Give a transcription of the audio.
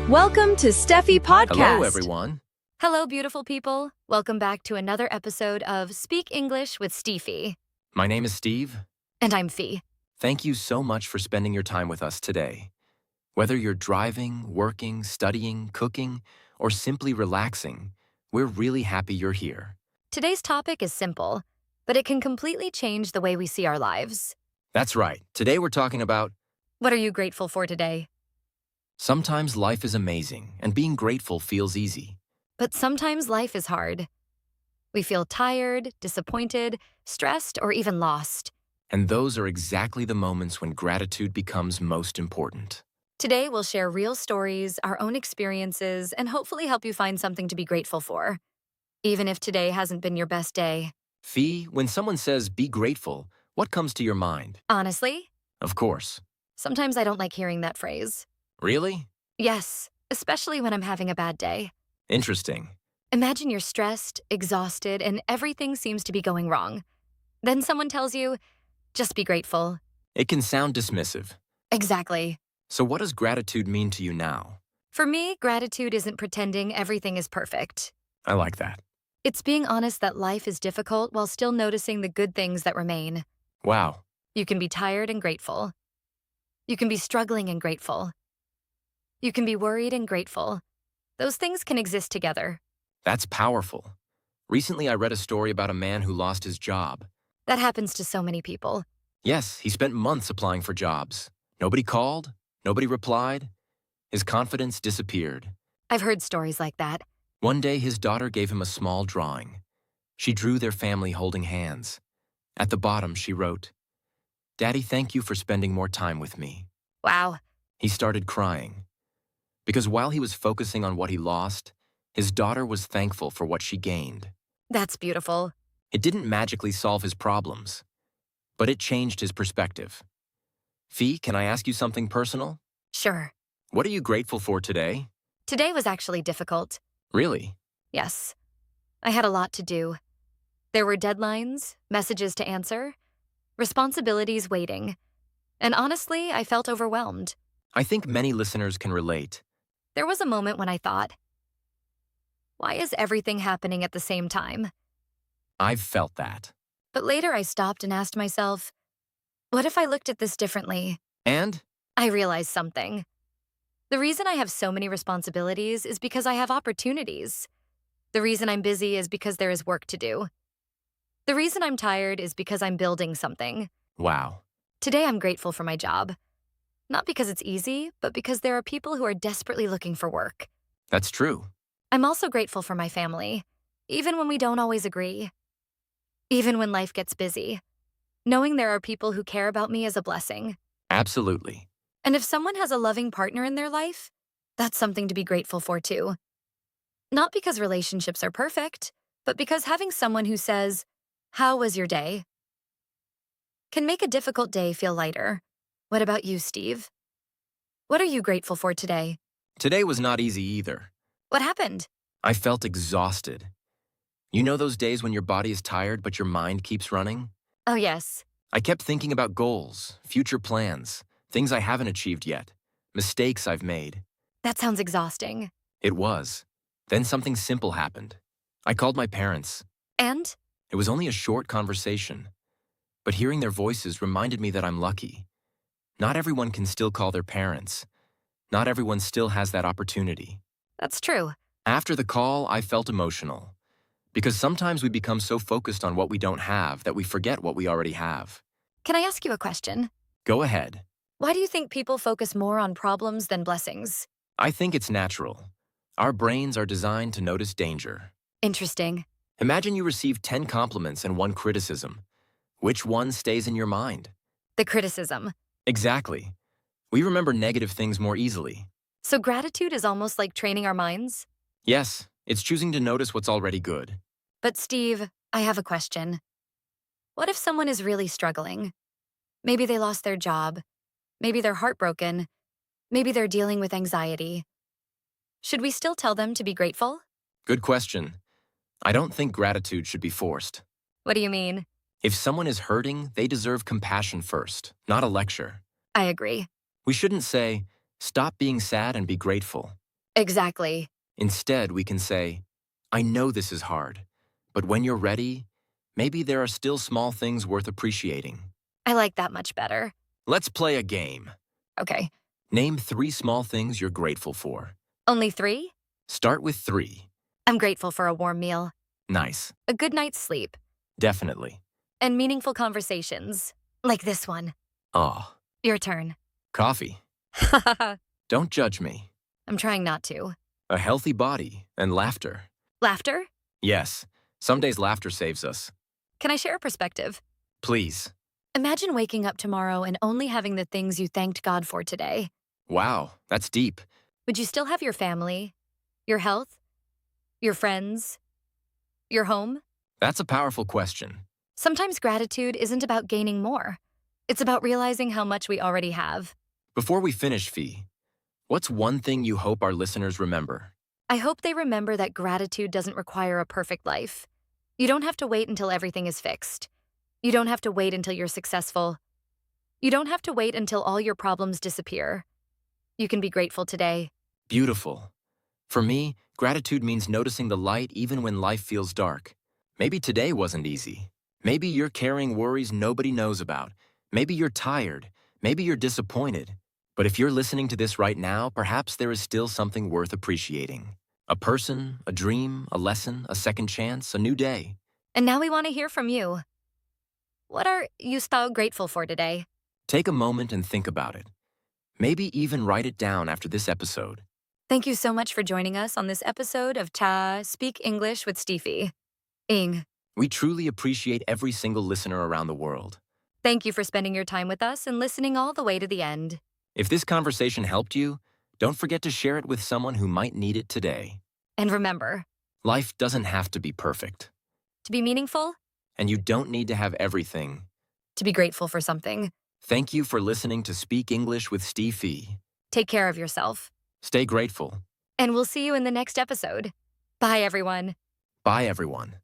Welcome to SteFee Podcast. Hello, everyone. Hello, beautiful people. Welcome back to another episode of Speak English with SteFee. My name is Steve. And I'm Fee. Thank you so much for spending your time with us today. Whether you're driving, working, studying, cooking, or simply relaxing, we're really happy you're here. Today's topic is simple, but it can completely change the way we see our lives. That's right. Today we're talking about What are you grateful for today? sometimes life is amazing and being grateful feels easy. But sometimes life is hard. We feel tired, disappointed, stressed, or even lost. And those are exactly the moments when gratitude becomes most important. Today, we'll share real stories, our own experiences, and hopefully help you find something to be grateful for, even if today hasn't been your best day. Fee, when someone says be grateful, what comes to your mind? Honestly, Of course. sometimes I don't like hearing that phrase. Really? Yes, especially when I'm having a bad day. Interesting. Imagine you're stressed, exhausted, and everything seems to be going wrong. Then someone tells you, just be grateful. It can sound dismissive. Exactly. So what does gratitude mean to you now? For me, gratitude isn't pretending everything is perfect. I like that. It's being honest that life is difficult while still noticing the good things that remain. Wow. You can be tired and grateful. You can be struggling and grateful. You can be worried and grateful. Those things can exist together. That's powerful. Recently, I read a story about a man who lost his job. That happens to so many people. Yes, he spent months applying for jobs. Nobody called. Nobody replied. His confidence disappeared. I've heard stories like that. One day, his daughter gave him a small drawing. She drew their family holding hands. At the bottom, she wrote, "Daddy, thank you for spending more time with me." Wow. He started crying. Because while he was focusing on what he lost, his daughter was thankful for what she gained. That's beautiful. It didn't magically solve his problems, but it changed his perspective. Fee, can I ask you something personal? Sure. What are you grateful for today? Today was actually difficult. Really? Yes. I had a lot to do. There were deadlines, messages to answer, responsibilities waiting. And honestly, I felt overwhelmed. I think many listeners can relate. There was a moment when I thought, why is everything happening at the same time? I've felt that. But later I stopped and asked myself, what if I looked at this differently? And? I realized something. The reason I have so many responsibilities is because I have opportunities. The reason I'm busy is because there is work to do. The reason I'm tired is because I'm building something. Wow. Today I'm grateful for my job. Not because it's easy, but because there are people who are desperately looking for work. That's true. I'm also grateful for my family, even when we don't always agree. Even when life gets busy. Knowing there are people who care about me is a blessing. Absolutely. And if someone has a loving partner in their life, that's something to be grateful for too. Not because relationships are perfect, but because having someone who says, "How was your day?" can make a difficult day feel lighter. What about you, Steve? What are you grateful for today? Today was not easy either. What happened? I felt exhausted. You know those days when your body is tired but your mind keeps running? Oh, yes. I kept thinking about goals, future plans, things I haven't achieved yet, mistakes I've made. That sounds exhausting. It was. Then something simple happened. I called my parents. And? It was only a short conversation. But hearing their voices reminded me that I'm lucky. Not everyone can still call their parents. Not everyone still has that opportunity. That's true. After the call, I felt emotional. Because sometimes we become so focused on what we don't have that we forget what we already have. Can I ask you a question? Go ahead. Why do you think people focus more on problems than blessings? I think it's natural. Our brains are designed to notice danger. Interesting. Imagine you receive 10 compliments and 1 criticism. Which one stays in your mind? The criticism. Exactly. We remember negative things more easily. So gratitude is almost like training our minds? Yes, it's choosing to notice what's already good. But Steve, I have a question. What if someone is really struggling? Maybe they lost their job. Maybe they're heartbroken. Maybe they're dealing with anxiety. Should we still tell them to be grateful? Good question. I don't think gratitude should be forced. What do you mean? If someone is hurting, they deserve compassion first, not a lecture. I agree. We shouldn't say, stop being sad and be grateful. Exactly. Instead, we can say, I know this is hard, but when you're ready, maybe there are still small things worth appreciating. I like that much better. Let's play a game. Okay. Name 3 small things you're grateful for. Only 3? Start with 3. I'm grateful for a warm meal, Nice. a good night's sleep, Definitely. and meaningful conversations. Like this one. Oh, Your turn. coffee. Don't judge me. I'm trying not to. A healthy body and laughter. Laughter? Yes, some days laughter saves us. Can I share a perspective? Please. Imagine waking up tomorrow and only having the things you thanked God for today. Wow, that's deep. Would you still have your family, your health, your friends, your home? That's a powerful question. Sometimes gratitude isn't about gaining more. It's about realizing how much we already have. Before we finish, Fee, what's one thing you hope our listeners remember? I hope they remember that gratitude doesn't require a perfect life. You don't have to wait until everything is fixed. You don't have to wait until you're successful. You don't have to wait until all your problems disappear. You can be grateful today. Beautiful. For me, gratitude means noticing the light even when life feels dark. Maybe today wasn't easy. Maybe you're carrying worries nobody knows about. Maybe you're tired. Maybe you're disappointed. But if you're listening to this right now, perhaps there is still something worth appreciating. A person, a dream, a lesson, a second chance, a new day. And now we want to hear from you. What are you so grateful for today? Take a moment and think about it. Maybe even write it down after this episode. Thank you so much for joining us on this episode of Speak English with SteFee. Ing. We truly appreciate every single listener around the world. Thank you for spending your time with us and listening all the way to the end. If this conversation helped you, don't forget to share it with someone who might need it today. And remember, Life doesn't have to be perfect, to be meaningful, and you don't need to have everything. to be grateful for something. Thank you for listening to Speak English with SteFee. Take care of yourself. Stay grateful. And we'll see you in the next episode. Bye, everyone. Bye, everyone.